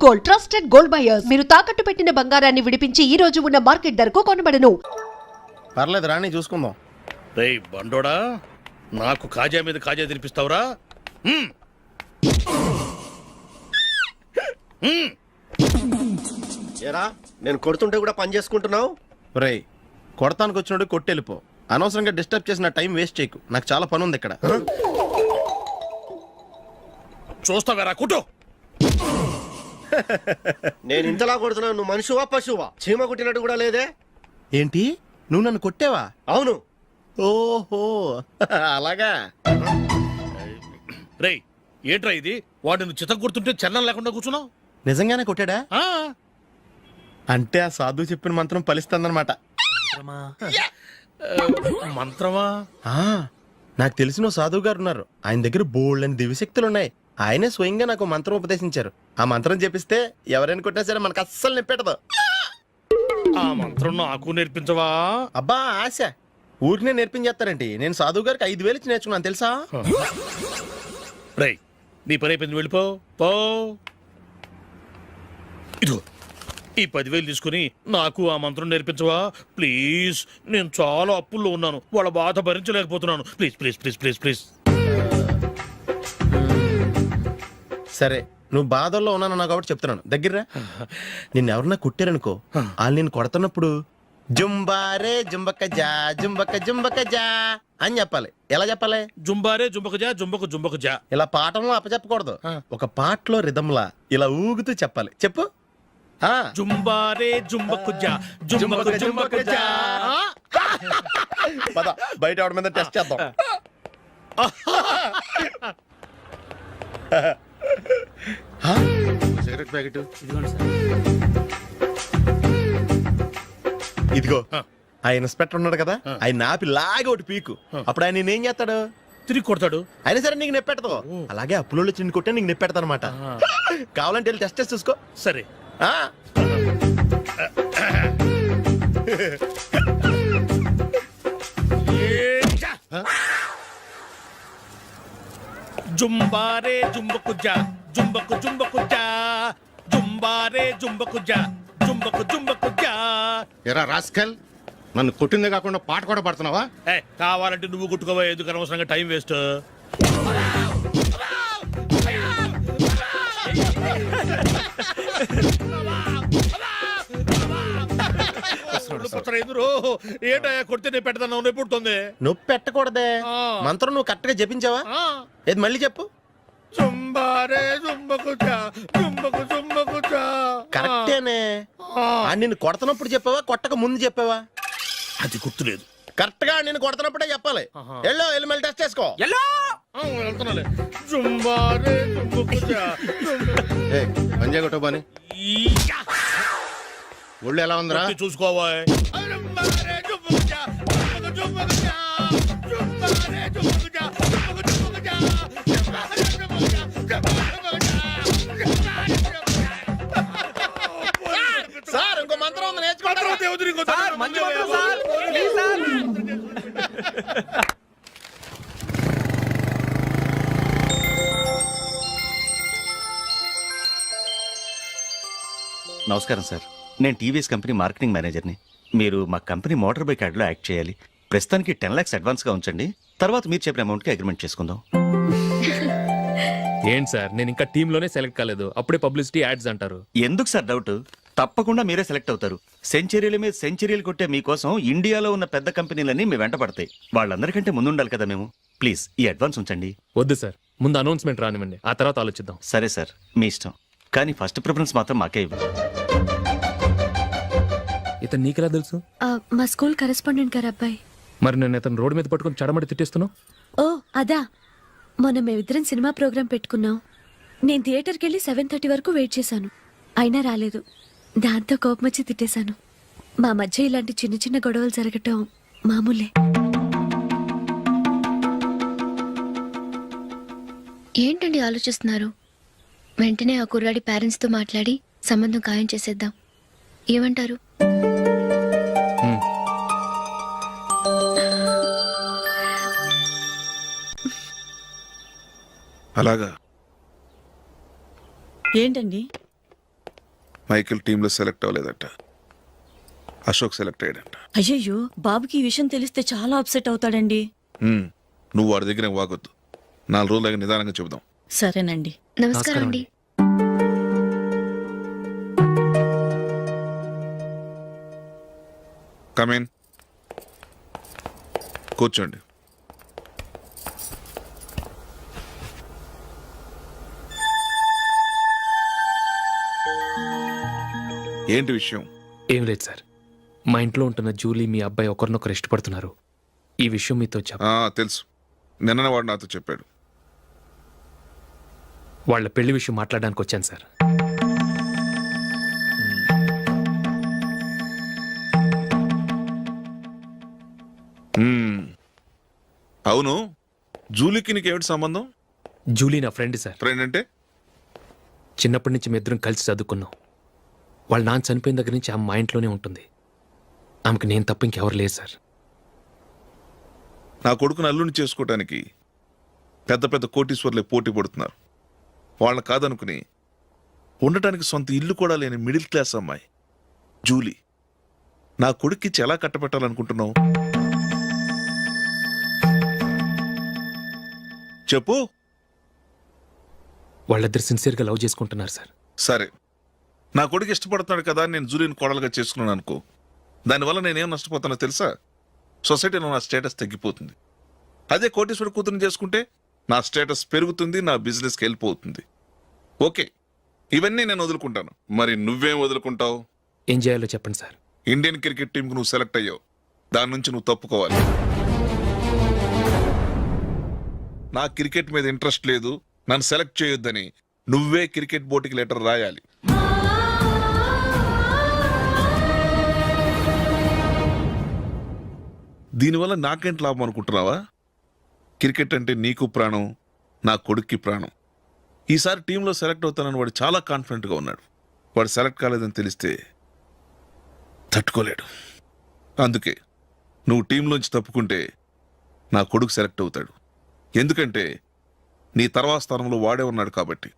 Gold, trusted gold buyers. మీరు తాకట్టు పెట్టిన బంగారాన్ని విడిపించి ఈ రోజు ఉన్న మార్కెట్ ధరకు కొనబడను. పర్లేదు రాణి, చూసుకుందాం. రేయ్ బండోడా, నాకు కాజా మీద కాజా తినిపిస్తావురా? ఏరా, నేను కొడుతుంటే కూడా పని చేసుకుంటున్నావు? రేయ్, కొడతానికి వచ్చినట్టు కొట్టెళ్ళిపో. అనవసరంగా డిస్టర్బ్ చేసిన టైం వేస్ట్ చేయకు. నాకు చాలా పని ఉంది ఇక్కడ. చూస్తావేరా కుటో. నేను ఇంతలా కొడుతున్నావు, నువ్వు మనిషివా పశువా? చీమ కుట్టినట్టు కూడా లేదే. ఏంటి, నువ్వు నన్ను కొట్టావా? అవును. ఓహో అలాగా. రేయ్ ఏంట్రా ఇది? వాడిని చిత్త గుర్తుంటే చలనం లేకుండా కూర్చున్నావు. నిజంగానే కొట్టాడా? ఆ, అంటే ఆ సాధువు చెప్పిన మంత్రం ఫలిస్తుందన్నమాట. మంత్రమా? నాకు తెలిసిన ఓ సాధువు గారు ఉన్నారు. ఆయన దగ్గర బోల్డ్ అని దివ్యశక్తులు ఉన్నాయి. ఆయనే స్వయంగా నాకు మంత్రం ఉపదేశించారు. ఆ మంత్రం చెప్పిస్తే ఎవరైనా కొట్టినా సరే మనకు అస్సలు నిప్పెట్టదు. ఆ మంత్రం నాకు నేర్పించవా? అబ్బా ఆశ, ఊరినే నేర్పించేస్తారండి. నేను సాధువు గారికి 5,000 ఇచ్చి నేర్చుకున్నాను తెలుసా? రేయ్ నీ పని అయిపోయింది, వెళ్ళిపో పో. ఇదిగో ఈ 10,000 తీసుకుని నాకు ఆ మంత్రం నేర్పించవా ప్లీజ్? నేను చాలా అప్పుల్లో ఉన్నాను, వాళ్ళ బాధ భరించలేకపోతున్నాను. Please please please please please. సరే, నువ్వు బాధల్లో ఉన్నాను నాకు కాబట్టి చెప్తున్నాను. దగ్గర నిన్ను ఎవరన్నా కుట్టారనుకో, వాళ్ళు నేను కొడుతున్నప్పుడు జుంబారే జుంబక జా జుంబక జుంబక జా అని చెప్పాలి. ఎలా చెప్పాలి? జుంబారే జుంబకు జా జుంబకు జుంబకు జా. ఇలా పాఠంలో అప్పచెప్పకూడదు. ఒక పాటలో రిధంలా ఇలా ఊగుతూ చెప్పాలి. చెప్పు. జుంబారే జుంబకు జా జుంబకు జుంబకు జా. పద బయట ఆవిడ మీద టెస్ట్ చేద్దాం. సిగరెట్ ప్యాకెట్ ఇదిగో. ఆ ఇన్స్పెక్టర్ ఉన్నాడు కదా, ఆయన ఆపి లాగే ఒకటి పీకు. అప్పుడు ఆయన నేనేం చేస్తాడు? తిరిగి కొడతాడు. అయినా సరే నీకు నెప్పెడతావు. అలాగే అప్పులో చిన్న కొట్టే నీకు నెప్పెడతా అనమాట. కావాలంటే వెళ్ళి టెస్ట్ చేసి చూసుకో. సరే. జుంబారే జుంబకు జా జుంబకు జుంబకు జా జుంబారే జుంబకు జా జుంబకు జుంబకు జా. ఎరా రాస్కల్, నన్ను కొట్టిందే కాకుండా పాట కూడా పడుతున్నావా? కావాలంటే నువ్వు కొట్టుకోవా, ఎందుకు అనవసరంగా టైం వేస్ట్. ఏంటయ్యా కొడితే నేను పెడతాను, నొప్పి పుడుతుంది. నొప్పి పెట్టకూడదే. మంత్రం నువ్వు కరెక్ట్ గా జపించావా? ఏది మళ్ళీ చెప్పు. జుంబారే జుంబకు జా జుంబకు జుంబకు జా. కరెక్టేనే. నిన్ను కొడుతున్నప్పుడు చెప్పావా, కొట్టక ముందు చెప్పావా? అది గుర్తులేదు. కరెక్ట్ గా నేను కొడుతున్నప్పుడే చెప్పాలి. వెళ్ళి మళ్ళీ టెస్ట్ చేసుకో. వెళ్తున్నాలే. జుంబారే జుంబకు జా పంజా కొట్టబాని ఒళ్ళు ఎలా ఉందిరా చూసుకోవా. సార్ ఇంకో మంత్రం ఉంది, నేర్చుకుంటారా? నమస్కారం సార్, నేను టీవీఎస్ కంపెనీ మార్కెటింగ్ మేనేజర్ని. మీరు మా కంపెనీ మోటార్ బైక్ యాడ్లో యాక్ట్ చేయాలి. ప్రస్తుతానికి 10 lakhs అడ్వాన్స్గా ఉంచండి, తర్వాత మీరు చెప్పిన అమౌంట్కి అగ్రిమెంట్ చేసుకుందాం. ఏంటి సార్, నేను ఇంకా టీంలోనే సెలెక్ట్ కాలేదు, అప్పుడే పబ్లిసిటీ యాడ్స్ అంటారు. ఎందుకు సార్ డౌట్? తప్పకుండా మీరే సెలెక్ట్ అవుతారు. సెంచరీల మీద సెంచరీలు కొట్టే మీకోసం ఇండియాలో ఉన్న పెద్ద కంపెనీలన్నీ మీ వెంట పడతాయి. వాళ్ళందరికంటే ముందుండాలి కదా మేము. ప్లీజ్ ఈ అడ్వాన్స్ ఉంచండి. వద్దు సార్, ముందు అనౌన్స్మెంట్ రానివ్వండి, ఆ తర్వాత ఆలోచిద్దాం. సరే సార్, మీ ఇష్టం, కానీ ఫస్ట్ ప్రిఫరెన్స్ మాత్రం మాకే ఇవ్వండి. ఇతను నీకెలా తెలుసు? మా స్కూల్ కరెస్పాండెంట్ గారు అబ్బాయి. మరి నేను ఇతను రోడ్డు మీద పట్టుకుని చడమడి తిట్టేస్తున్నావు. ఓ అదా, మొన్న మేమిద్దరం సినిమా ప్రోగ్రాం పెట్టుకున్నాం. నేను థియేటర్కి వెళ్ళి 7:30 వరకు వెయిట్ చేశాను, అయినా రాలేదు. దాంతో కోపం వచ్చి తిట్టేశాను. మా మధ్య ఇలాంటి చిన్న చిన్న గొడవలు జరగటం మామూలే. ఏంటండి ఆలోచిస్తున్నారు? వెంటనే ఆ కుర్రాడి పేరెంట్స్తో మాట్లాడి సంబంధం ఖాయం చేసేద్దాం. ఏమంటారు? అలాగా ఏంటండి? మైకిల్ టీంలో సెలెక్ట్ అవ్వలేదట. అశోక్ సెలెక్ట్ అయ్యాడంట. అయ్యయ్యో బాబుకి ఈ విషయం తెలిస్తే చాలా అప్సెట్ అవుతాడండి. నువ్వు వాడి దగ్గర వాగొద్దు. 4 రోజులు దగ్గర నిదానంగా చెబుదాం. సరేనండి. నమస్కారం అండి. కమేన్, కూర్చోండి. ఏంటి విషయం? ఏం లేదు సార్, మా ఇంట్లో ఉంటున్న జూలీ మీ అబ్బాయి ఒకరినొకరు ఇష్టపడుతున్నారు. ఈ విషయం మీతో తెలుసు, నిన్న వాడు నాతో చెప్పాడు. వాళ్ళ పెళ్లి విషయం మాట్లాడడానికి వచ్చాను సార్. అవును, జూలీకి నీకేమిటి సంబంధం? జూలీ నా ఫ్రెండ్ సార్. ఫ్రెండ్ అంటే? చిన్నప్పటి నుంచి మీ ఇద్దరం కలిసి చదువుకున్నాం. వాళ్ళ నాన్న చనిపోయిన దగ్గర నుంచి ఆమె మా ఇంట్లోనే ఉంటుంది. ఆమెకు నేను తప్ప ఇంకెవరు లేదు సార్. నా కొడుకును అల్లుని చేసుకోవటానికి పెద్ద పెద్ద కోటీశ్వర్లే పోటీ పడుతున్నారు. వాళ్ళని కాదనుకుని ఉండటానికి సొంత ఇల్లు కూడా లేని మిడిల్ క్లాస్ అమ్మాయి జూలీ నా కొడుక్కిచ్చి ఎలా కట్టబెట్టాలనుకుంటున్నావు? చెప్పు. వాళ్ళిద్దరు సిన్సియర్గా లవ్ చేసుకుంటున్నారు సార్. సరే, నా కొడుకు ఇష్టపడుతున్నాడు కదా అని నేను జూలీని కోడలుగా చేసుకున్నాను అనుకో. దానివల్ల నేనేం నష్టపోతానో తెలుసా? సొసైటీలో నా స్టేటస్ తగ్గిపోతుంది. అదే కోటీశ్వర కూతురుని చేసుకుంటే నా స్టేటస్ పెరుగుతుంది, నా బిజినెస్కి వెళ్ళిపోతుంది. ఓకే, ఇవన్నీ నేను వదులుకుంటాను. మరి నువ్వేం వదులుకుంటావు? ఏం చేయాలో చెప్పండి సార్. ఇండియన్ క్రికెట్ టీంకి నువ్వు సెలెక్ట్ అయ్యావు, దాని నుంచి నువ్వు తప్పుకోవాలి. నా క్రికెట్ మీద ఇంట్రెస్ట్ లేదు, నన్ను సెలెక్ట్ చేయొద్దని నువ్వే క్రికెట్ బోర్డుకి లెటర్ రాయాలి. దీనివల్ల నాకేంటి లాభం అనుకుంటున్నావా? క్రికెట్ అంటే నీకు ప్రాణం, నా కొడుక్కి ప్రాణం. ఈసారి టీంలో సెలెక్ట్ అవుతానని వాడు చాలా కాన్ఫిడెంట్గా ఉన్నాడు. వాడు సెలెక్ట్ కాలేదని తెలిస్తే తట్టుకోలేడు. అందుకే నువ్వు టీంలోంచి తప్పుకుంటే నా కొడుకు సెలెక్ట్ అవుతాడు. ఎందుకంటే నీ తర్వాత స్థానంలో వాడే ఉన్నాడు కాబట్టి.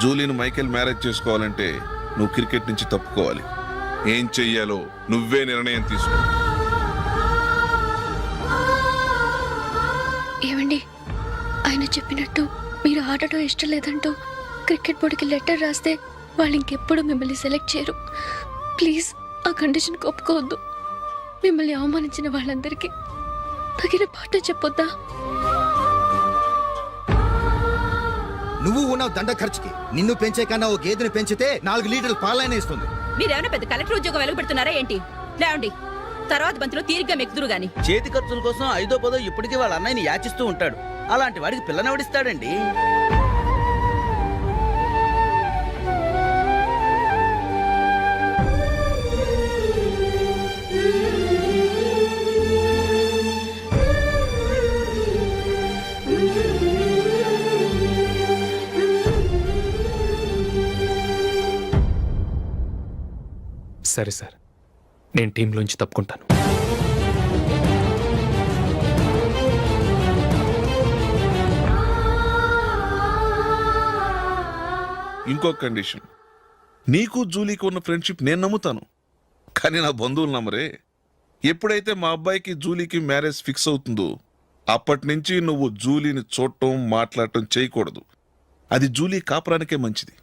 జూలీని మైకేల్ మ్యారేజ్ చేసుకోవాలంటే నువ్వు క్రికెట్ నుంచి తప్పుకోవాలి. ఏం చెయ్యాలో నువ్వే నిర్ణయం తీసుకో. ఏమండి, ఆయన చెప్పినట్టు మీరు ఆడటం ఇష్టం లేదంటూ క్రికెట్ బోర్డుకి లెటర్ రాస్తే వాళ్ళు ఇంకెప్పుడు మిమ్మల్ని సెలెక్ట్ చేయరు. ప్లీజ్ ఆ కండిషన్కి ఒప్పుకోవద్దు. మిమ్మల్ని అవమానించిన వాళ్ళందరికీ తగిన పాఠం చెప్పొద్దా? నువ్వు ఉన్నావు దండ ఖర్చుకి. నిన్ను పెంచే కన్నా ఓ గేదెని పెంచితే 4 లీటర్ల పాలైనా ఇస్తుంది. మీరేమైనా పెద్ద కలెక్టర్ ఉద్యోగం వెలుగుపెడుతున్నారా ఏంటి? లేవండి, తర్వాత బంతిలో తీరిగ్గా మెక్కుదురు గాని. చేతి ఖర్చుల కోసం 5దో 10దో ఇప్పటికీ వాళ్ళ అన్నయ్యని యాచిస్తూ ఉంటాడు. అలాంటి వాడికి పిల్లనవడిస్తాడండి. సరే సార్, నేను టీంలోంచి తప్పుకుంటాను. ఇంకో కండిషన్, నీకు జూలీకి ఉన్న ఫ్రెండ్షిప్ నేను నమ్ముతాను, కానీ నా బంధువులు నమ్మరే. ఎప్పుడైతే మా అబ్బాయికి జూలీకి మ్యారేజ్ ఫిక్స్ అవుతుందో అప్పటి నుంచి నువ్వు జూలీని చూడటం మాట్లాడటం చేయకూడదు. అది జూలీ కాపురానికే మంచిది.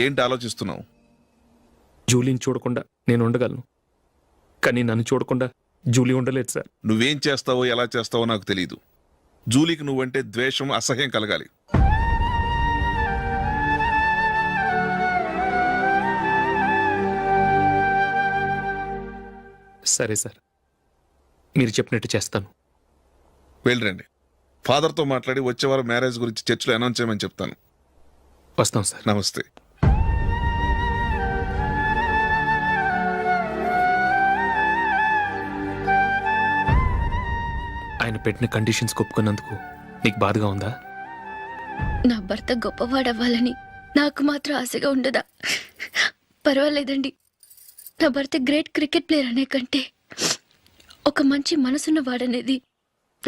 ఏంటి ఆలోచిస్తున్నావు? జూలీని చూడకుండా నేను ఉండగలను, కానీ నన్ను చూడకుండా జూలీ ఉండలేదు సార్. నువ్వేం చేస్తావో ఎలా చేస్తావో నాకు తెలియదు. జూలీకి నువ్వంటే ద్వేషం, అసహ్యం కలగాలి. సరే సార్, మీరు చెప్పినట్టు చేస్తాను. వెళ్ళరండి, ఫాదర్తో మాట్లాడి వచ్చేవారం మ్యారేజ్ గురించి చర్చిలో అనౌన్స్ చేయమని చెప్తాను. వస్తాం సార్. నమస్తే. ఆయన పెట్టిన కండిషన్స్ ఒప్పుకున్నందుకు నీకు బాధగా ఉందా? నా భర్త గొప్పవాడవ్వాలని నాకు మాత్రం ఆశగా ఉండదా? పర్వాలేదండి. నా భర్త గ్రేట్ క్రికెట్ ప్లేయర్ అనే కంటే ఒక మంచి మనసున్న వాడనేది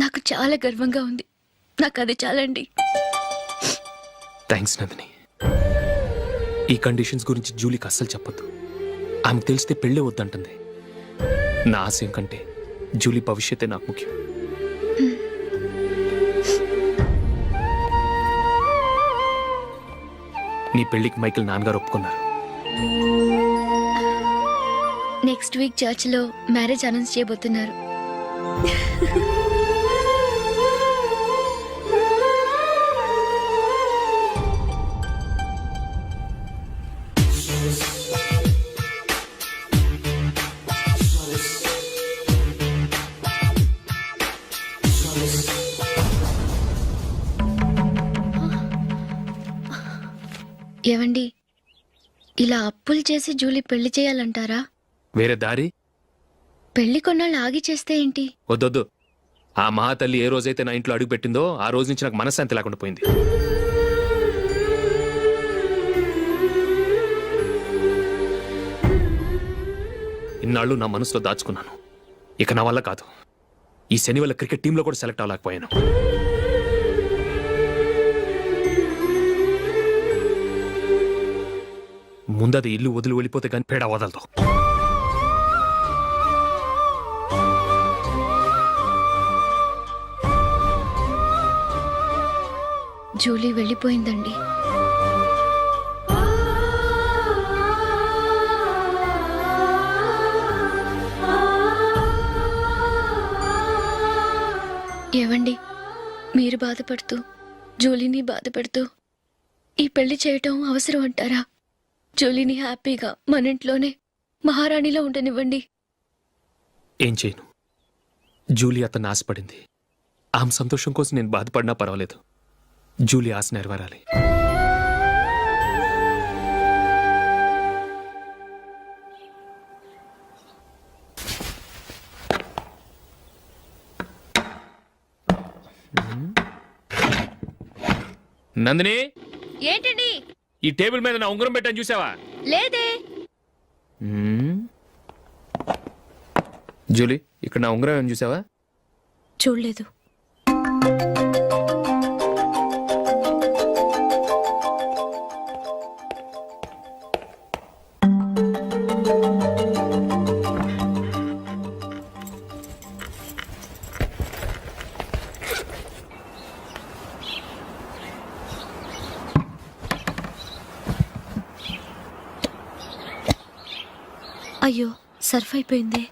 నాకు చాలా గర్వంగా ఉంది. నాకు అది చాలండి. థ్యాంక్స్ నందిని. ఈ కండిషన్స్ గురించి జూలీకి అస్సలు చెప్పొద్దు. ఆమెకు తెలిస్తే పెళ్ళే వద్దంటుంది. నా ఆశయం కంటే జూలీ భవిష్యత్తే నాకు ముఖ్యం. నీ పెళ్లికి మైకిల్ నాన్నగారు ఒప్పుకున్నారు. నెక్స్ట్ వీక్ చర్చ్లో మ్యారేజ్ అనౌన్స్ చేయబోతున్నారు. ఏవండి, ఇలా అప్పులు చేసి జూలీ పెళ్లి చేయాలంటారా? వేరే దారి? పెళ్లి కొన్నాళ్ళు ఆగి చేస్తే ఏంటి? వద్దొద్దు. ఆ మహాతల్లి ఏ రోజైతే నా ఇంట్లో అడుగు పెట్టిందో ఆ రోజు నుంచి నాకు మనశ్శాంతి లేకుండా పోయింది. ఇన్నాళ్ళు నా మనసులో దాచుకున్నాను. ఇక నా వల్ల కాదు. ఈ శని వల్ల క్రికెట్ టీంలో కూడా సెలెక్ట్ అవ్వలేకపోయాను. ముందది ఇల్లు వదిలి వెళ్ళిపోతే కానీ పేడ వదలదు. జూలీ వెళ్ళిపోయిందండి. ఏవండి, మీరు బాధపడుతూ జూలీని బాధపెడుతూ ఈ పెళ్లి చేయటం అవసరం అంటారా? జూలీని హ్యాపీగా మన ఇంట్లోనే మహారాణిలో ఉండనివ్వండి. ఏం చేయను? జూలీ అతన్ని ఆశపడింది. ఆమె సంతోషం కోసం నేను బాధపడినా పర్వాలేదు. జూలీ ఆశ నెరవేరాలి. నందిని, ఏంటండి? ఈ టేబుల్ మీద నా ఉంగరం పెట్టని చూసావా? లేదే. జూలీ, ఇక్కడ నా ఉంగరం ఏమని చూసావా? చూడలేదు. అయ్యో, సర్ఫ్ అయిపోయిందే.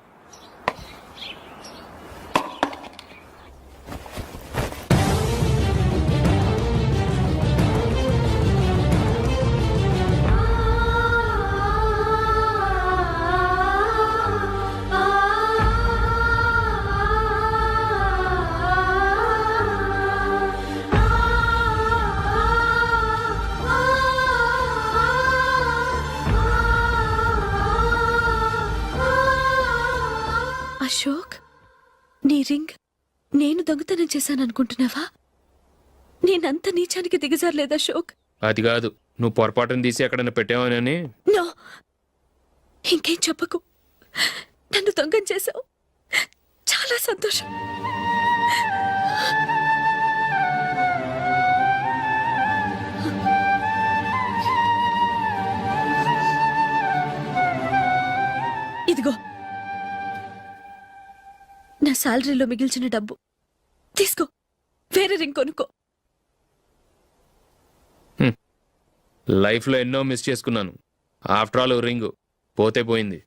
అశోక్, నీ రింగ్ నేను దొంగతనం చేశాననుకుంటున్నావా? నేనంత నీచానికి దిగజారలేదు అశోక్. అది కాదు, నువ్వు పొరపాటును తీసి ఎక్కడైనా పెట్టావని. నో, ఇంకేం చెప్పకు. నన్ను దొంగం చేశావు. చాలా సంతోషం. ఇదిగో నా శాలరీలో మిగిల్చిన డబ్బు తీసుకో. వేరే రింగ్ కొనుక్కో. లైఫ్లో ఎన్నో మిస్ చేసుకున్నాను. ఆఫ్టర్ ఆల్ రింగ్ పోతే పోయింది.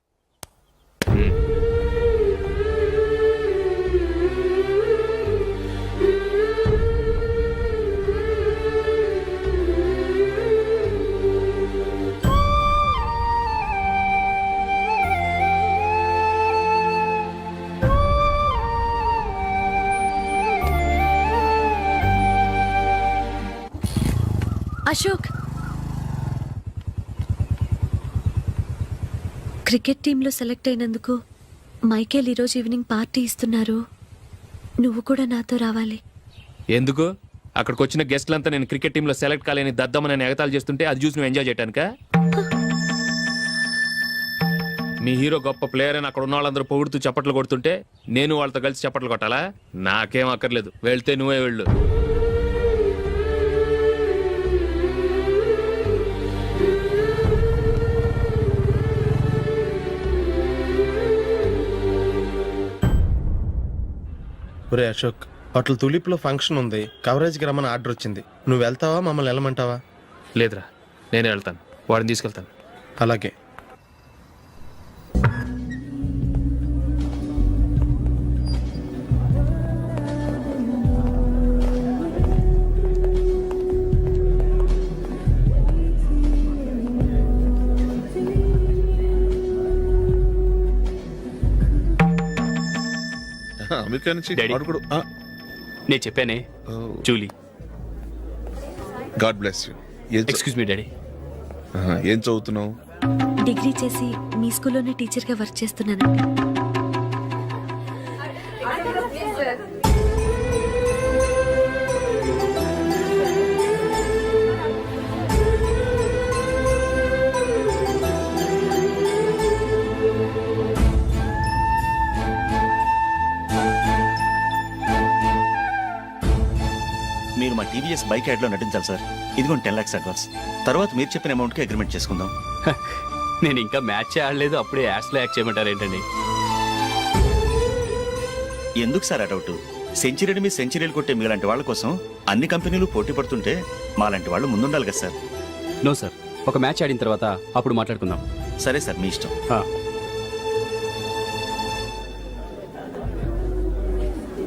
అశోక్, క్రికెట్ టీంలో సెలెక్ట్ అయినందుకు మైకేల్ ఈరోజు ఈవినింగ్ పార్టీ ఇస్తున్నారు. నువ్వు కూడా నాతో రావాలి. ఎందుకు? అక్కడికి వచ్చిన గెస్ట్లంతా నేను క్రికెట్ టీంలో సెలెక్ట్ కాలేని దద్దమని ఎగతాలు చేస్తుంటే అది చూసి నువ్వు ఎంజాయ్ చేయటానికా? మీ హీరో గొప్ప ప్లేయర్ అని అక్కడ ఉన్న వాళ్ళందరూ పొగుడుతూ చప్పట్లు కొడుతుంటే నేను వాళ్ళతో కలిసి చప్పట్లు కొట్టాలా? నాకేం అక్కర్లేదు, వెళ్తే నువ్వే వెళ్ళు. ఒరే అశోక్, హోటల్ తులిప్లో ఫంక్షన్ ఉంది, కవరేజ్కి రమ్మని ఆర్డర్ వచ్చింది. నువ్వు వెళ్తావా, మమ్మల్ని వెళ్ళమంటావా? లేదురా, నేనే వెళ్తాను, వాడిని తీసుకెళ్తాను. అలాగే. అమెరికా నుంచి డాడీ. వాడు కూడా నేను చెప్పానే, Julie. God bless you. Excuse me daddy. ఏం చదువుతున్నావు? డిగ్రీ చేసి మీ స్కూల్లోనే టీచర్గా వర్క్ చేస్తున్నానండి. మీరు మా టీవీఎస్ బైక్ యాడ్లో నటించాలి సార్. ఇదిగోండి 10 lakhs అడ్వాన్స్. తర్వాత మీరు చెప్పిన అమౌంట్కి అగ్రిమెంట్ చేసుకుందాం. నేను ఇంకా మ్యాచ్ ఆడలేదు, అప్పుడే యాడ్స్లో యాక్ట్ చేయమంటారు ఏంటండి? ఎందుకు సార్ ఆ డౌట్? సెంచరీని మీ సెంచరీలు కొట్టే మీలాంటి వాళ్ళ కోసం అన్ని కంపెనీలు పోటీ పడుతుంటే మాలాంటి వాళ్ళు ముందుండాలి కదా సార్. నో సార్, ఒక మ్యాచ్ ఆడిన తర్వాత అప్పుడు మాట్లాడుకుందాం. సరే సార్, మీ ఇష్టం.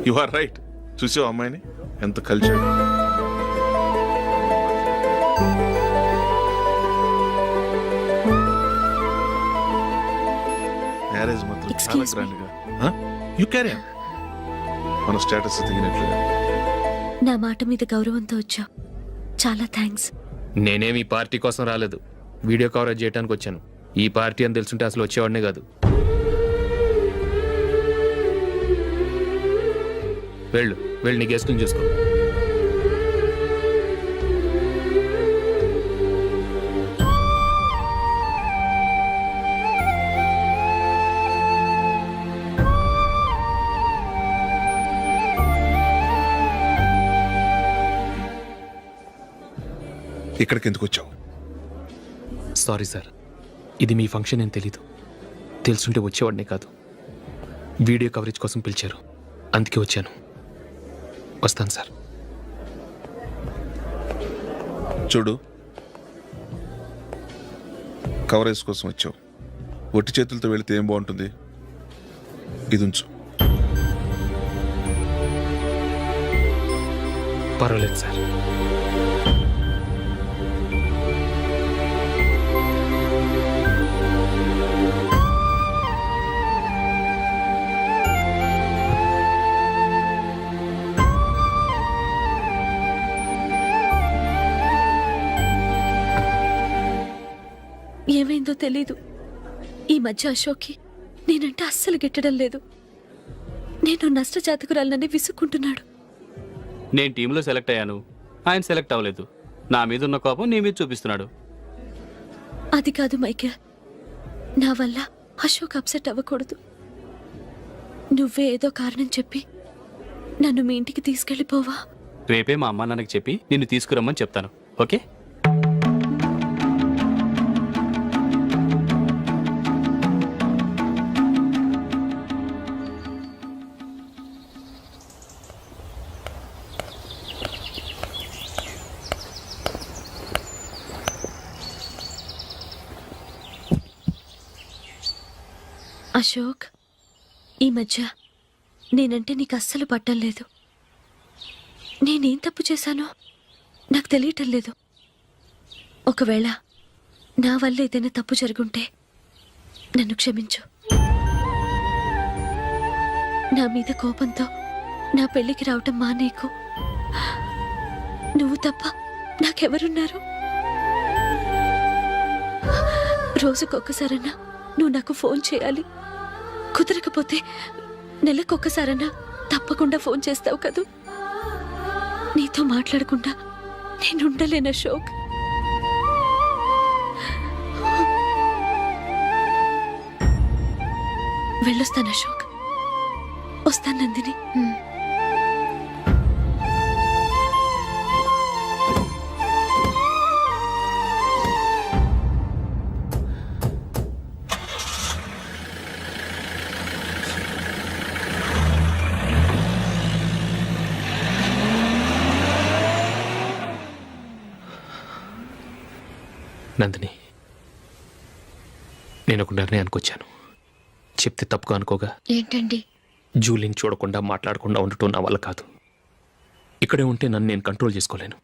You are right. చూసావు అమ్మాయిని ఎంత కల్చర్. మ్యారేజ్ మాత్రం చాలా Excuse me. గ్రాండ్ గా. You carry on. మన స్టేటస్ దిగినట్లుగా. నా మాట మీద గౌరవంతో వచ్చావు, చాలా థ్యాంక్స్. నేనేమి ఈ పార్టీ కోసం రాలేదు, వీడియో కవరేజ్ చేయడానికి వచ్చాను. ఈ పార్టీ అని తెలుసుంటే అసలు వచ్చేవాడినే కాదు. వెళ్ళు, వెళ్ళి నీ గెస్ట్ని చూసుకో. ఇక్కడికి ఎందుకు వచ్చావు? సారీ సార్, ఇది మీ ఫంక్షన్ అని తెలీదు. తెలుసుంటే వచ్చేవాడినే కాదు. వీడియో కవరేజ్ కోసం పిలిచారు, అందుకే వచ్చాను. వస్తాను సార్. చూడు, కవరేజ్ కోసం వచ్చావు. ఒట్టి చేతులతో వెళితే ఏం బాగుంటుంది? ఇది ఉంచు. పర్వాలేదు సార్. ఏమైందో తెలీదు, ఈ మధ్య అశోక్కి నేనంటే అస్సలు గిట్టడం లేదు. నేను నష్టజాతకురాలనని విసుక్కుంటున్నాడు. నేను టీంలో సెలెక్ట్ అయ్యాను, ఆయన సెలెక్ట్ అవ్వలేదు. నా మీద ఉన్న కోపం నీ మీద చూపిస్తున్నాడు. అది కాదు మైకేల్, నా వల్ల అశోక్ అప్సెట్ అవ్వకూడదు. నువ్వే ఏదో కారణం చెప్పి నన్ను మీ ఇంటికి తీసుకెళ్ళిపోవా? రేపే మా అమ్మ నాన్నకి చెప్పి నిన్ను తీసుకురమ్మని చెప్తాను, ఓకే? అశోక్, ఈ మధ్య నేనంటే నీకు అస్సలు పట్టం లేదు. నేనేం తప్పు చేశానో నాకు తెలియటం లేదు. ఒకవేళ నా వల్ల ఏదైనా తప్పు జరుగుంటే నన్ను క్షమించు. నా మీద కోపంతో నా పెళ్లికి రావటం మానేకు. నువ్వు తప్ప నాకెవరున్నారు? రోజుకొక్కసారన్నా నువ్వు నాకు ఫోన్ చేయాలి. కుదరకపోతే నెలకొక్కసారన్నా తప్పకుండా ఫోన్ చేస్తావు కదూ. నీతో మాట్లాడకుండా నేను ఉండలేను అశోక్. వెళ్ళొస్తాను అశోక్. వస్తాను నందిని. నందిని, నేను ఒక నిర్ణయానికి వచ్చాను. చెప్తే తప్పుగా అనుకోగా. ఏంటండి? జూలీని చూడకుండా మాట్లాడకుండా ఉండటం నా వల్ల కాదు. ఇక్కడే ఉంటే నన్ను నేను కంట్రోల్ చేసుకోలేను.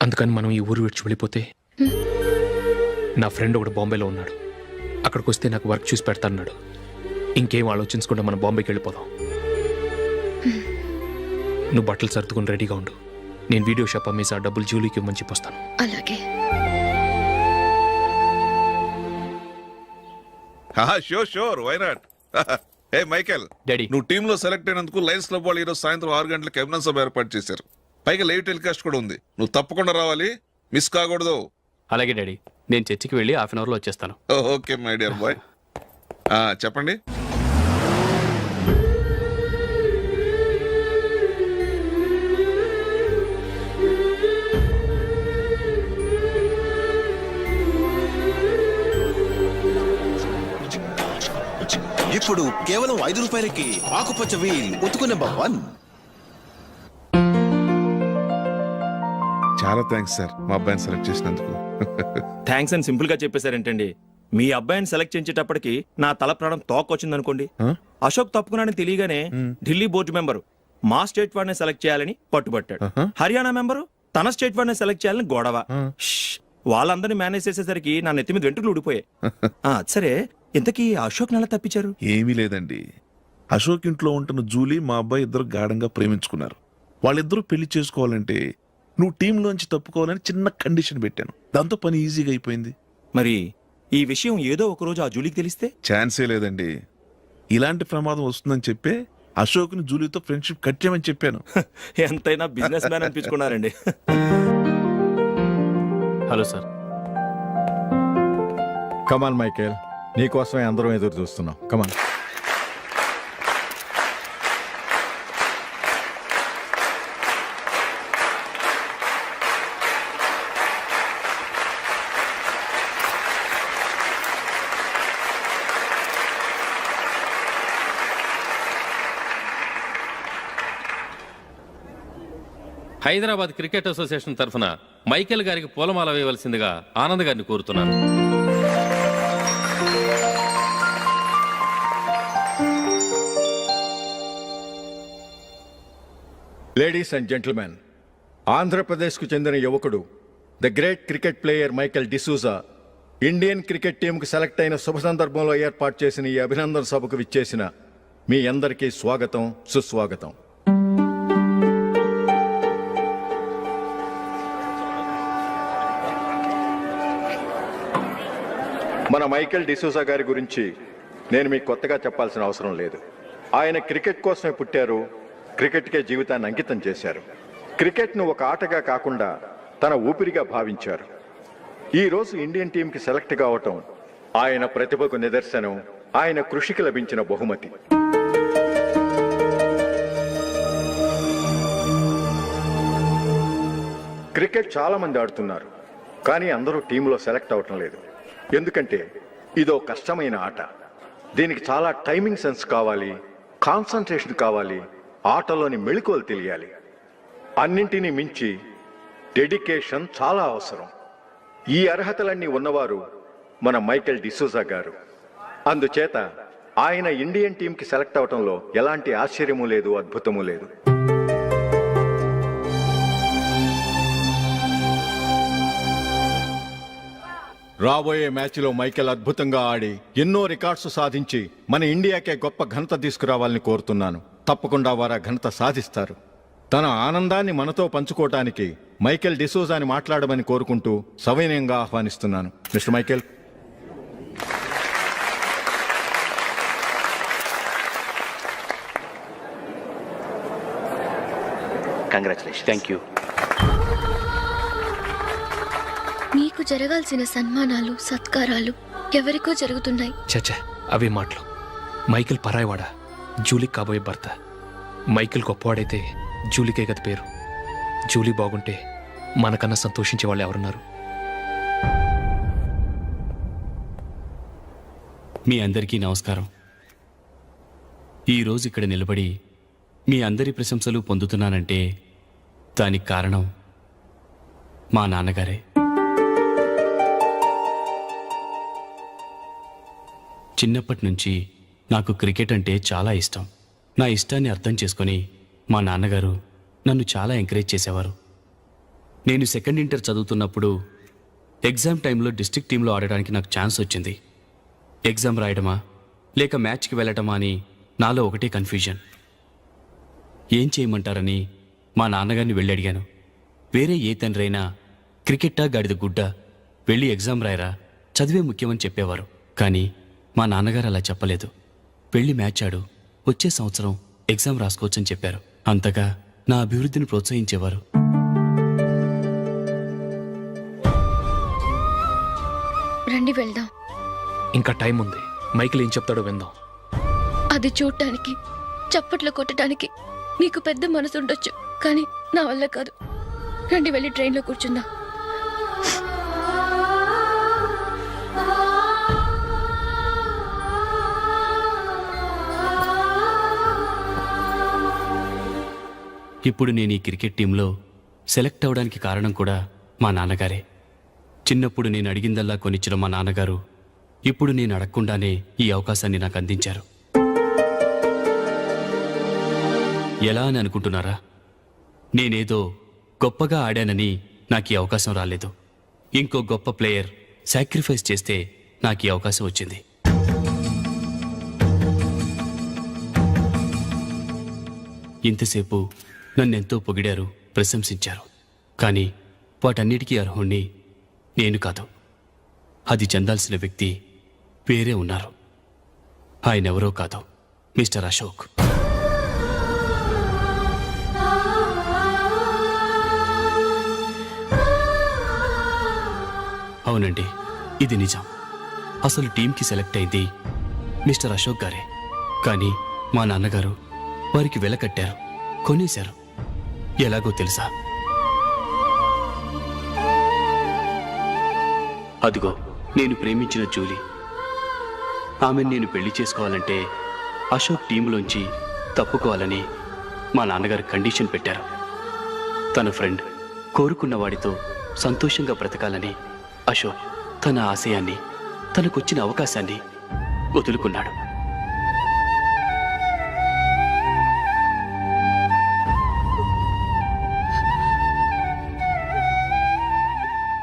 అందుకని మనం ఈ ఊరు విడిచి వెళ్ళిపోతే, నా ఫ్రెండ్ ఒకడు బాంబేలో ఉన్నాడు, అక్కడికి వస్తే నాకు వర్క్ చూసి పెడతాన్నాడు. ఇంకేం ఆలోచించకుండా మనం బాంబేకి వెళ్ళిపోదాం. నువ్వు బట్టలు సర్దుకుని రెడీగా ఉండు. నేను వీడియో షాప్ అమ్మేసి ఆ డబ్బులు జూలీకి ఇవ్వమని చెప్పొస్తాను. అలాగే. Sure why not. Hey Michael, daddy, నువ్వు టీంలో సెలెక్ట్ అయినందుకు లయన్స్ క్లబ్ వాళ్ళు ఈరోజు సాయంత్రం 6 గంటలకు అభినందన సభ ఏర్పాటు చేశారు. పైగా లైవ్ టెలికాస్ట్ కూడా ఉంది. నువ్వు తప్పకుండా రావాలి, మిస్ కాకూడదు. అలాగే డాడీ, నేను చర్చికి వెళ్ళి హాఫ్ అన్ అవర్లో వచ్చేస్తాను. Okay my dear bye. చెప్పండి. ఇప్పుడు కేవలం 5 రూపాయలకి ఆకుపచ్చ వీల్ ఉతుకు నెంబర్ 1. చాలా థ్యాంక్స్ సార్, మా అబ్బాయిని సెలెక్ట్ చేసినందుకు. థ్యాంక్స్ అని సింపుల్ గా చెప్పేశారేంటండి? మీ అబ్బాయిని సెలెక్ట్ చేసేటప్పటికి నా తల ప్రాణం తోకొచ్చింది అనుకోండి. అశోక్ తప్పుకున్నాడని తెలియగానే ఢిల్లీ బోర్డు మెంబరు మా స్టేట్ వాడిని సెలెక్ట్ చేయాలని పట్టుబట్టాడు. హర్యానా మెంబరు తన స్టేట్ వాడిని సెలెక్ట్ చేయాలని గొడవ. వాళ్ళందరినీ మేనేజ్ చేసేసరికి నా నెత్తి మీద వెంట్రుకలు ఊడిపోయాయి. సరే, ఇంతకీ అశోక్ నెల తప్పించారు? ఏమీ లేదండి. అశోక్ ఇంట్లో ఉంటున్న జూలీ మా అబ్బాయి ఇద్దరు గాఢంగా ప్రేమించుకున్నారు. వాళ్ళిద్దరూ పెళ్లి చేసుకోవాలంటే నువ్వు టీంలోంచి తప్పుకోవాలని చిన్న కండిషన్ పెట్టాను. దాంతో పని ఈజీగా అయిపోయింది. మరి ఈ విషయం ఏదో ఒక రోజు ఆ జూలీకి తెలిస్తే? ఛాన్సే లేదండి. ఇలాంటి ప్రమాదం వస్తుందని చెప్పే అశోక్ని జూలీతో ఫ్రెండ్షిప్ కట్ చేయమని చెప్పాను. ఎంతైనా బిజినెస్ మ్యాన్ అనిపించుకున్నారండి. Hello sir. కమాన్ మైకేల్, నీకోసమే అందరం ఎదురు చూస్తున్నాం. కమాన్. హైదరాబాద్ క్రికెట్ అసోసియేషన్ తరఫున మైకేల్ గారికి పూలమాల వేయవలసిందిగా ఆనంద్ గారిని కోరుతున్నాను. లేడీస్ అండ్ జెంటిల్మెన్, ఆంధ్రప్రదేశ్కు చెందిన యువకుడు the great cricket player Michael D'Souza Indian cricket టీంకు సెలెక్ట్ అయిన శుభ సందర్భంలో ఏర్పాటు చేసిన ఈ అభినందన సభకు విచ్చేసిన మీ అందరికీ స్వాగతం, సుస్వాగతం. మన మైకేల్ డిసూజా గారి గురించి నేను మీకు కొత్తగా చెప్పాల్సిన అవసరం లేదు. ఆయన క్రికెట్ కోసమే పుట్టారు, క్రికెట్కే జీవితాన్ని అంకితం చేశారు. క్రికెట్ను ఒక ఆటగా కాకుండా తన ఊపిరిగా భావించారు. ఈరోజు ఇండియన్ టీంకి సెలెక్ట్ కావటం ఆయన ప్రతిభకు నిదర్శనం, ఆయన కృషికి లభించిన బహుమతి. క్రికెట్ చాలా మంది ఆడుతున్నారు, కానీ అందరూ టీంలో సెలెక్ట్ అవటం లేదు. ఎందుకంటే ఇదో కష్టమైన ఆట. దీనికి చాలా టైమింగ్ సెన్స్ కావాలి, కాన్సంట్రేషన్ కావాలి, ఆటలోని మెళకువలు తెలియాలి. అన్నింటినీ మించి డెడికేషన్ చాలా అవసరం. ఈ అర్హతలన్నీ ఉన్నవారు మన మైకేల్ డిసూజా గారు. అందుచేత ఆయన ఇండియన్ టీంకి సెలెక్ట్ అవటంలో ఎలాంటి ఆశ్చర్యమూ లేదు, అద్భుతమూ లేదు. రాబోయే మ్యాచ్లో మైకేల్ అద్భుతంగా ఆడి ఎన్నో రికార్డ్స్ సాధించి మన ఇండియాకే గొప్ప ఘనత తీసుకురావాలని కోరుతున్నాను. తప్పకుండా వారు ఆ ఘనత సాధిస్తారు. తన ఆనందాన్ని మనతో పంచుకోవటానికి మైకేల్ డిసూజాని మాట్లాడమని కోరుకుంటూ సవినయంగా ఆహ్వానిస్తున్నాను. Mister Michael. Congratulation. Thank you. మీకు జరగాల్సిన సన్మానాలు సత్కారాలు ఎవరికో జరుగుతున్నాయి. చచ్చా అవే మాటలు. మైకేల్ పరాయవాడా, జూలీకి కాబోయే భర్త. మైకేల్ గొప్పవాడైతే జూలీకే గది పేరు. జూలీ బాగుంటే మనకన్నా సంతోషించే వాళ్ళు ఎవరున్నారు? మీ అందరికీ నమస్కారం. ఈరోజు ఇక్కడ నిలబడి మీ అందరి ప్రశంసలు పొందుతున్నానంటే దానికి కారణం మా నాన్నగారే. చిన్నప్పటి నుంచి నాకు క్రికెట్ అంటే చాలా ఇష్టం. నా ఇష్టాన్ని అర్థం చేసుకొని మా నాన్నగారు నన్ను చాలా ఎంకరేజ్ చేసేవారు. నేను సెకండ్ ఇంటర్ చదువుతున్నప్పుడు ఎగ్జామ్ టైంలో డిస్ట్రిక్ట్ టీంలో ఆడడానికి నాకు ఛాన్స్ వచ్చింది. ఎగ్జామ్ రాయడమా లేక మ్యాచ్కి వెళ్ళటమా అని నాలో ఒకటే కన్ఫ్యూజన్. ఏం చేయమంటారని మా నాన్నగారిని వెళ్ళి అడిగాను. వేరే ఏ తండ్రైనా క్రికెట్టా గాడిద గుడ్డ, వెళ్ళి ఎగ్జామ్ రాయరా, చదివే ముఖ్యమని చెప్పేవారు. కానీ మా నాన్నగారు అలా చెప్పలేదు. వెళ్ళి మ్యాచ్ ఆడు, వచ్చే సంవత్సరం ఎగ్జామ్ రాసుకోవచ్చని చెప్పారు. అంతగా నా అభివృద్ధిని ప్రోత్సహించేవారు. రండి వెళ్దాం. ఇంకా టైం ఉంది. మైకేల్ ఏం చెప్తాడో విందాం. అది చూడటానికి చప్పట్లు కొట్టడానికి మీకు పెద్ద మనసు ఉండొచ్చు, కానీ నా వల్ల కాదు. రండి వెళ్ళి ట్రైన్లో కూర్చుందాం. ఇప్పుడు నేను ఈ క్రికెట్ టీంలో సెలెక్ట్ అవడానికి కారణం కూడా మా నాన్నగారే. చిన్నప్పుడు నేను అడిగిందల్లా కొనిచ్చిన మా నాన్నగారు ఇప్పుడు నేను అడగకుండానే ఈ అవకాశాన్ని నాకు అందించారు. ఎలా అని అనుకుంటున్నారా? నేనేదో గొప్పగా ఆడానని నాకు ఈ అవకాశం రాలేదు. ఇంకో గొప్ప ప్లేయర్ సాక్రిఫైస్ చేస్తే నాకు ఈ అవకాశం వచ్చింది. ఇంతసేపు నన్నెంతో పొగిడారు, ప్రశంసించారు. కానీ వాటన్నిటికీ అర్హుణ్ణి నేను కాదు. అది చెందాల్సిన వ్యక్తి వేరే ఉన్నారు. ఆయనెవరో కాదు, మిస్టర్ అశోక్. అవునండి, ఇది నిజం. అసలు టీంకి సెలెక్ట్ అయింది మిస్టర్ అశోక్ గారే. కానీ మా నాన్నగారు వారికి వెల కట్టారు, కొనేశారు. ఎలాగో తెలుసా? అదిగో నేను ప్రేమించిన జూలీ. ఆమెను నేను పెళ్లి చేసుకోవాలంటే అశోక్ టీంలోంచి తప్పుకోవాలని మా నాన్నగారు కండిషన్ పెట్టారు. తన ఫ్రెండ్ కోరుకున్న వాడితో సంతోషంగా బ్రతకాలని అశోక్ తన ఆశయాన్ని, తనకొచ్చిన అవకాశాన్ని వదులుకున్నాడు.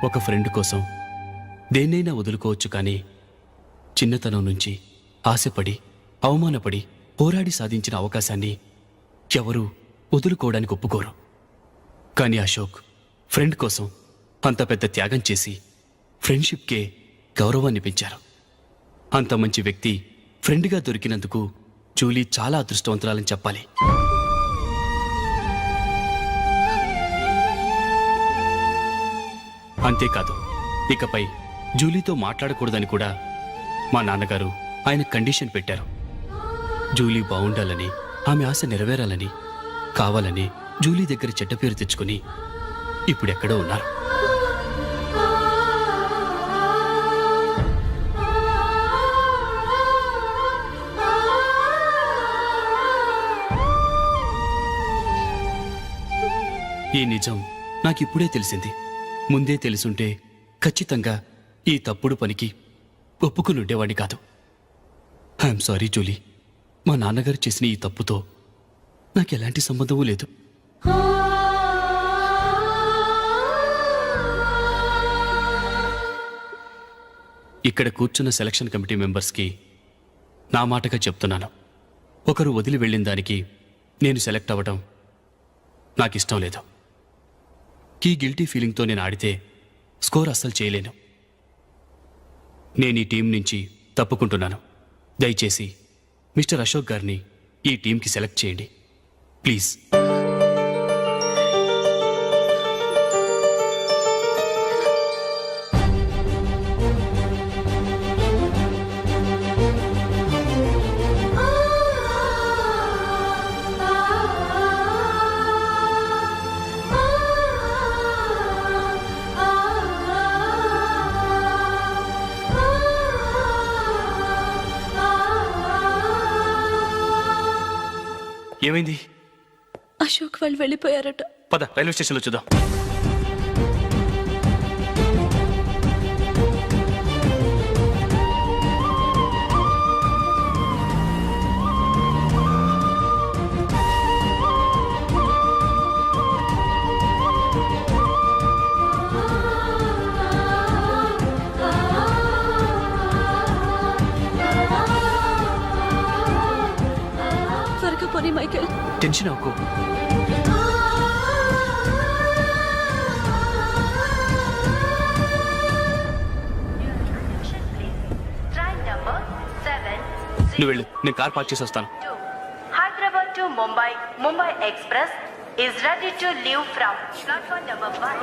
ఒక ఫ్రెండ్ కోసం దేన్నైనా వదులుకోవచ్చు, కానీ చిన్నతనం నుంచి ఆశపడి, అవమానపడి, పోరాడి సాధించిన అవకాశాన్ని ఎవరూ వదులుకోవడానికి ఒప్పుకోరు. కానీ అశోక్ ఫ్రెండ్ కోసం అంత పెద్ద త్యాగం చేసి ఫ్రెండ్షిప్కే గౌరవాన్ని పెంచారు. అంత మంచి వ్యక్తి ఫ్రెండ్గా దొరికినందుకు జూలీ చాలా అదృష్టవంతురాలని చెప్పాలి. అంతేకాదు, ఇకపై జూలీతో మాట్లాడకూడదని కూడా మా నాన్నగారు ఆయన కండిషన్ పెట్టారు. జూలీ బాగుండాలని, ఆమె ఆశ నెరవేరాలని, కావాలని జూలీ దగ్గర చెడ్డ పేరు తెచ్చుకుని ఇప్పుడెక్కడో ఉన్నారు. ఈ నిజం నాకిప్పుడే తెలిసింది. ముందే తెలుసుంటే ఖచ్చితంగా ఈ తప్పుడు పనికి ఒప్పుకుని ఉండేవాడిని కాదు. I'm sorry Julie. మా నాన్నగారు చేసిన ఈ తప్పుతో నాకు ఎలాంటి సంబంధమూ లేదు. ఇక్కడ కూర్చున్న సెలక్షన్ కమిటీ మెంబర్స్కి నా మాటగా చెప్తున్నాను. ఒకరు వదిలి వెళ్ళిన దానికి నేను సెలెక్ట్ అవ్వడం నాకు ఇష్టం లేదు. ఈ గిల్టీ ఫీలింగ్తో నేను ఆడితే స్కోర్ అస్సలు చేయలేను. నేను ఈ టీం నుంచి తప్పుకుంటున్నాను. దయచేసి మిస్టర్ అశోక్ గారిని ఈ టీంకి సెలెక్ట్ చేయండి ప్లీజ్. ఏమైంది? అశోక్ వాళ్ళు వెళ్ళిపోయారట. పద రైల్వే స్టేషన్లో చూద్దాం. త్వరగా పోనీ మైకేల్. టెన్షన్ అవ్వకు. నువ్వు వెళ్ళు, నేను కార్ పార్క్ చేసి వస్తాను. Hyderabad to Mumbai Mumbai express is ready to leave from platform number 1.